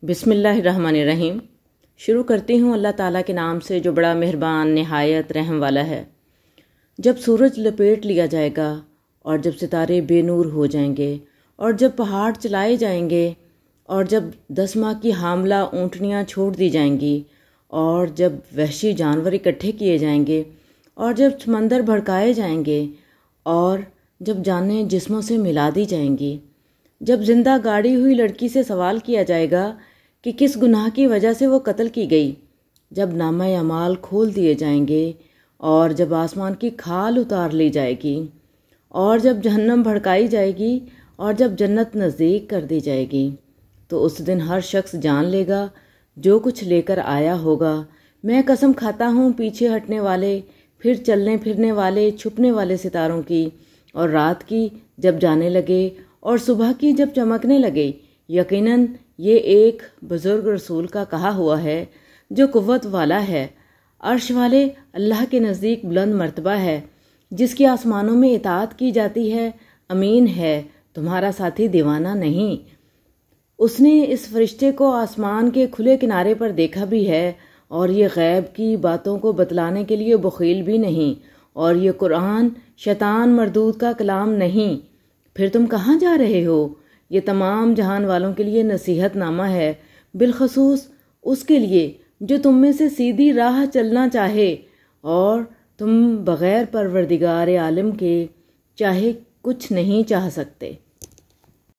بسم اللہ الرحمن الرحیم۔ شروع کرتی ہوں اللہ تعالیٰ کے نام سے جو بڑا مہربان نہایت رحم والا ہے۔ جب سورج لپیٹ لیا جائے گا اور جب ستارے بے نور ہو جائیں گے اور جب پہاڑ چلائے جائیں گے اور جب 10 ماہ کی حاملہ اونٹنیاں چھوڑ دی جائیں گی اور جب وحشی جانور اکٹھے کیے جائیں گے اور جب سمندر بھڑکائے جائیں گے اور جب جانیں جسموں سے ملا دی جائیں گی، جب زندہ گاڑی ہوئی لڑکی سے سوال کیا جائے گا کہ کس گناہ کی وجہ سے وہ قتل کی گئی، جب نامہ اعمال کھول دیے جائیں گے اور جب آسمان کی کھال اتار لی جائے گی اور جب جہنم بھڑکائی جائے گی اور جب جنت نزدیک کر دی جائے گی، تو اس دن ہر شخص جان لے گا جو کچھ لے کر آیا ہوگا۔ میں قسم کھاتا ہوں پیچھے ہٹنے والے، پھر چلنے پھرنے والے، چھپنے والے ستاروں کی، اور رات کی جب جانے لگے اور صبح کی جب چمکنے لگے، یقیناً یہ ایک بزرگ رسول کا کہا ہوا ہے جو قوت والا ہے، عرش والے اللہ کے نزدیک بلند مرتبہ ہے، جس کی آسمانوں میں اطاعت کی جاتی ہے، امین ہے، تمہارا ساتھی دیوانہ نہیں۔ اس نے اس فرشتے کو آسمان کے کھلے کنارے پر دیکھا بھی ہے، اور یہ غیب کی باتوں کو بتلانے کے لیے بخیل بھی نہیں، اور یہ قرآن شیطان مردود کا کلام نہیں۔ پھر تم کہاں جا رہے ہو؟ یہ تمام جہان والوں کے لیے نصیحت نامہ ہے، بالخصوص اس کے لیے جو تم میں سے سیدھی راہ چلنا چاہے اور تم بغیر پروردگار عالم کے چاہے کچھ نہیں چاہ سکتے۔